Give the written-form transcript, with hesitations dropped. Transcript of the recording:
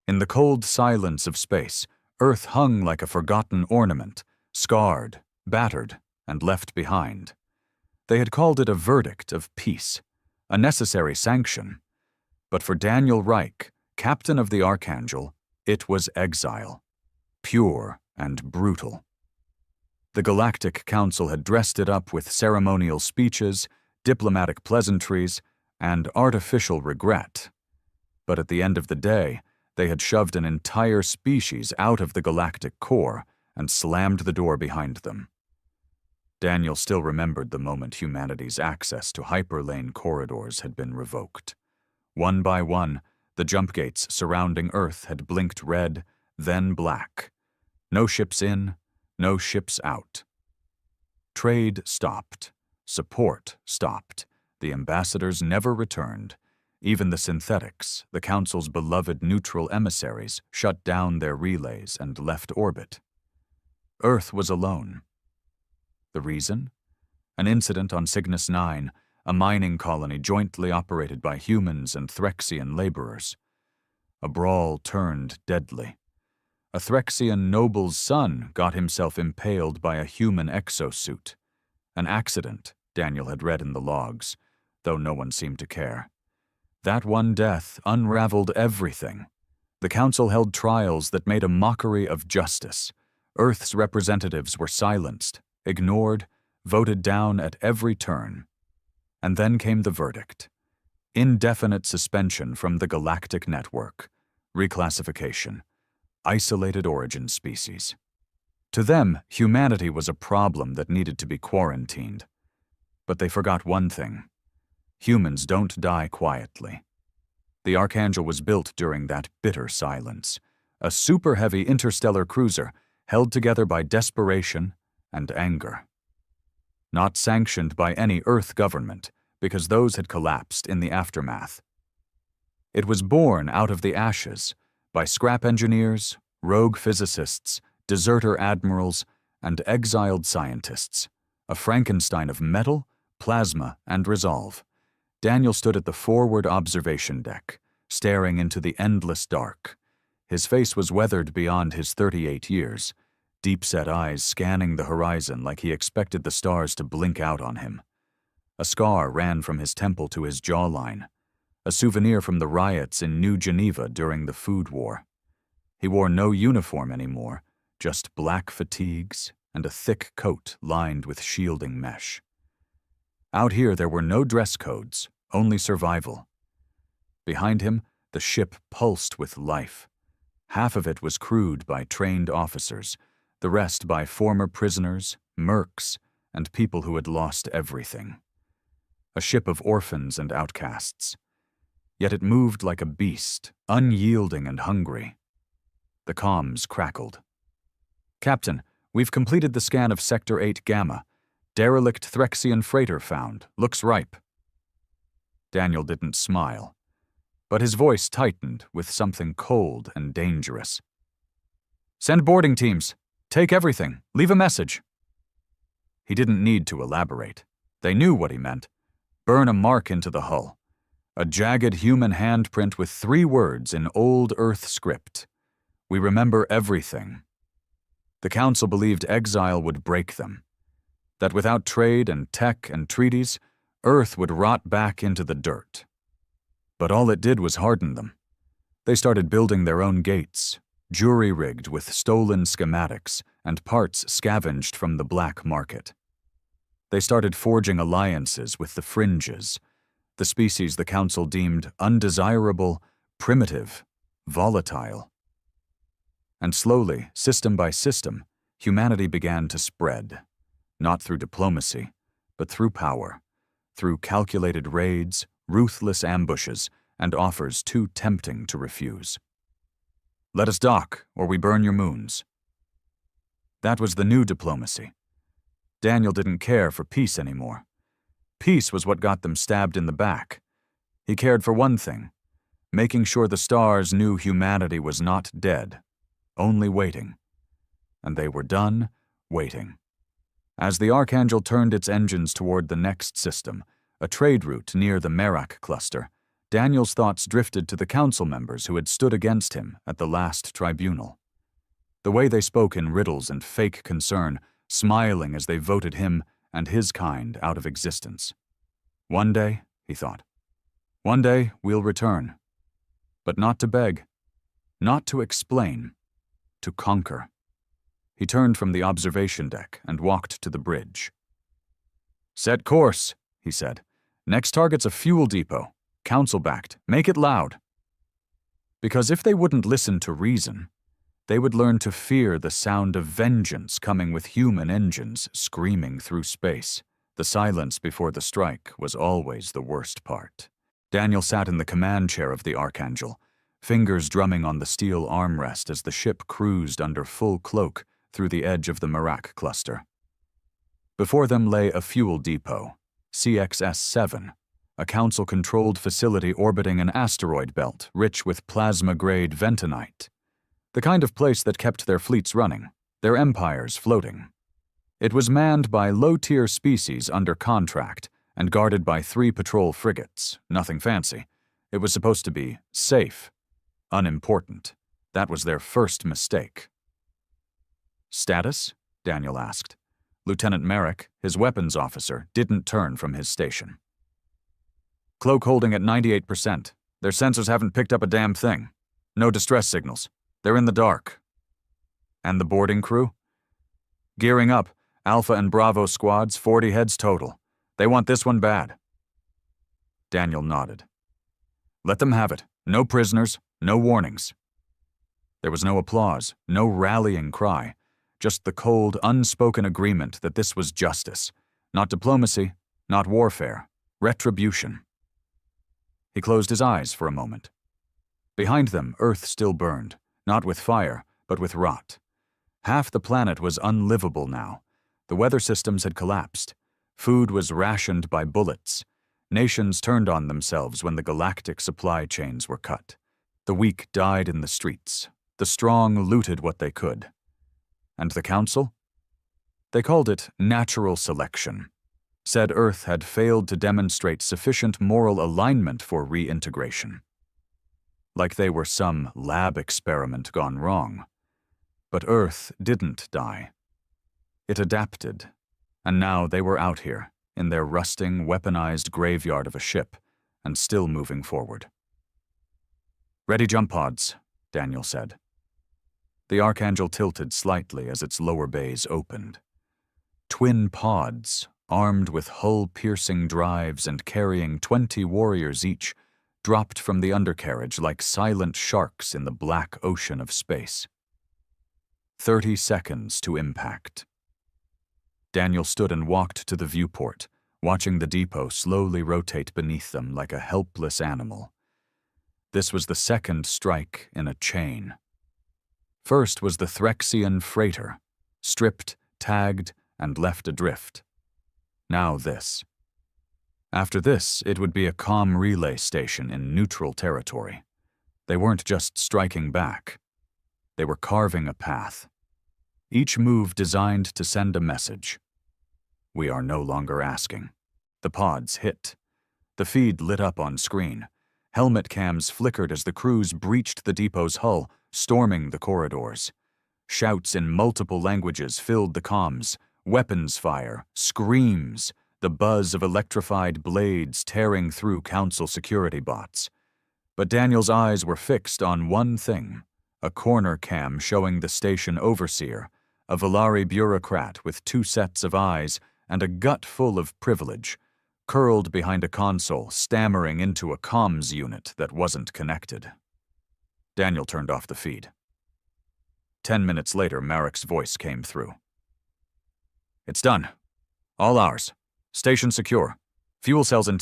In the cold silence of space, Earth hung like a forgotten ornament, scarred, battered, and left behind. They had called it a verdict of peace, a necessary sanction. But for Daniel Reich, captain of the Archangel, it was exile, pure and brutal. The Galactic Council had dressed it up with ceremonial speeches, diplomatic pleasantries, and artificial regret. But at the end of the day, they had shoved an entire species out of the galactic core and slammed the door behind them. Daniel still remembered the moment humanity's access to hyperlane corridors had been revoked. One by one, the jump gates surrounding Earth had blinked red, then black. No ships in, no ships out. Trade stopped. Support stopped. The ambassadors never returned. Even the synthetics, the Council's beloved neutral emissaries, shut down their relays and left orbit. Earth was alone. The reason? An incident on Cygnus 9, a mining colony jointly operated by humans and Threxian laborers. A brawl turned deadly. A Threxian noble's son got himself impaled by a human exosuit. An accident, Daniel had read in the logs, though no one seemed to care. That one death unraveled everything. The Council held trials that made a mockery of justice. Earth's representatives were silenced, ignored, voted down at every turn. And then came the verdict. Indefinite suspension from the galactic network. Reclassification. Isolated origin species. To them, humanity was a problem that needed to be quarantined. But they forgot one thing. Humans don't die quietly. The Archangel was built during that bitter silence, a super-heavy interstellar cruiser held together by desperation and anger. Not sanctioned by any Earth government, because those had collapsed in the aftermath. It was born out of the ashes by scrap engineers, rogue physicists, deserter admirals, and exiled scientists, a Frankenstein of metal, plasma, and resolve. Daniel stood at the forward observation deck, staring into the endless dark. His face was weathered beyond his 38 years, deep-set eyes scanning the horizon like he expected the stars to blink out on him. A scar ran from his temple to his jawline, a souvenir from the riots in New Geneva during the Food War. He wore no uniform anymore, just black fatigues and a thick coat lined with shielding mesh. Out here there were no dress codes, only survival. Behind him, the ship pulsed with life. Half of it was crewed by trained officers, the rest by former prisoners, mercs, and people who had lost everything. A ship of orphans and outcasts. Yet it moved like a beast, unyielding and hungry. The comms crackled. "Captain, we've completed the scan of Sector 8 Gamma. Derelict Threxian freighter found. Looks ripe." Daniel didn't smile, but his voice tightened with something cold and dangerous. "Send boarding teams. Take everything. Leave a message." He didn't need to elaborate. They knew what he meant. Burn a mark into the hull. A jagged human handprint with 3 words in old Earth script. "We remember everything." The Council believed exile would break them. That without trade and tech and treaties, Earth would rot back into the dirt. But all it did was harden them. They started building their own gates, jury-rigged with stolen schematics and parts scavenged from the black market. They started forging alliances with the fringes, the species the Council deemed undesirable, primitive, volatile. And slowly, system by system, humanity began to spread, not through diplomacy, but through power, through calculated raids, ruthless ambushes, and offers too tempting to refuse. "Let us dock, or we burn your moons." That was the new diplomacy. Daniel didn't care for peace anymore. Peace was what got them stabbed in the back. He cared for one thing, making sure the stars knew humanity was not dead, only waiting. And they were done waiting. As the Archangel turned its engines toward the next system, a trade route near the Merak cluster, Daniel's thoughts drifted to the council members who had stood against him at the last tribunal. The way they spoke in riddles and fake concern, smiling as they voted him and his kind out of existence. One day, he thought, one day we'll return. But not to beg, not to explain, to conquer. He turned from the observation deck and walked to the bridge. "Set course," he said. "Next target's a fuel depot. Council-backed. Make it loud." Because if they wouldn't listen to reason, they would learn to fear the sound of vengeance coming with human engines screaming through space. The silence before the strike was always the worst part. Daniel sat in the command chair of the Archangel, fingers drumming on the steel armrest as the ship cruised under full cloak through the edge of the Merak cluster. Before them lay a fuel depot, CXS-7, a council-controlled facility orbiting an asteroid belt rich with plasma-grade ventonite, the kind of place that kept their fleets running, their empires floating. It was manned by low-tier species under contract and guarded by 3 patrol frigates, nothing fancy. It was supposed to be safe, unimportant. That was their first mistake. "Status?" Daniel asked. Lieutenant Merrick, his weapons officer, didn't turn from his station. "Cloak holding at 98%. Their sensors haven't picked up a damn thing. No distress signals. They're in the dark." "And the boarding crew?" "Gearing up. Alpha and Bravo squads, 40 heads total. They want this one bad." Daniel nodded. "Let them have it. No prisoners, no warnings." There was no applause, no rallying cry, just the cold, unspoken agreement that this was justice. Not diplomacy, not warfare, retribution. He closed his eyes for a moment. Behind them, Earth still burned, not with fire, but with rot. Half the planet was unlivable now. The weather systems had collapsed. Food was rationed by bullets. Nations turned on themselves when the galactic supply chains were cut. The weak died in the streets. The strong looted what they could. And the council? They called it natural selection. Said Earth had failed to demonstrate sufficient moral alignment for reintegration. Like they were some lab experiment gone wrong. But Earth didn't die. It adapted, and now they were out here, in their rusting, weaponized graveyard of a ship, and still moving forward. "Ready jump pods," Daniel said. The Archangel tilted slightly as its lower bays opened. Twin pods, armed with hull-piercing drives and carrying 20 warriors each, dropped from the undercarriage like silent sharks in the black ocean of space. 30 seconds to impact. Daniel stood and walked to the viewport, watching the depot slowly rotate beneath them like a helpless animal. This was the second strike in a chain. First was the Threxian freighter, stripped, tagged, and left adrift. Now this. After this, it would be a comm relay station in neutral territory. They weren't just striking back. They were carving a path. Each move designed to send a message. We are no longer asking. The pods hit. The feed lit up on screen. Helmet cams flickered as the crews breached the depot's hull, storming the corridors. Shouts in multiple languages filled the comms. Weapons fire, screams, the buzz of electrified blades tearing through Council security bots. But Daniel's eyes were fixed on one thing, a corner cam showing the station overseer, a Valari bureaucrat with 2 sets of eyes and a gut full of privilege, curled behind a console, stammering into a comms unit that wasn't connected. Daniel turned off the feed. 10 minutes later, Marek's voice came through. "It's done. All ours. Station secure. Fuel cells intact.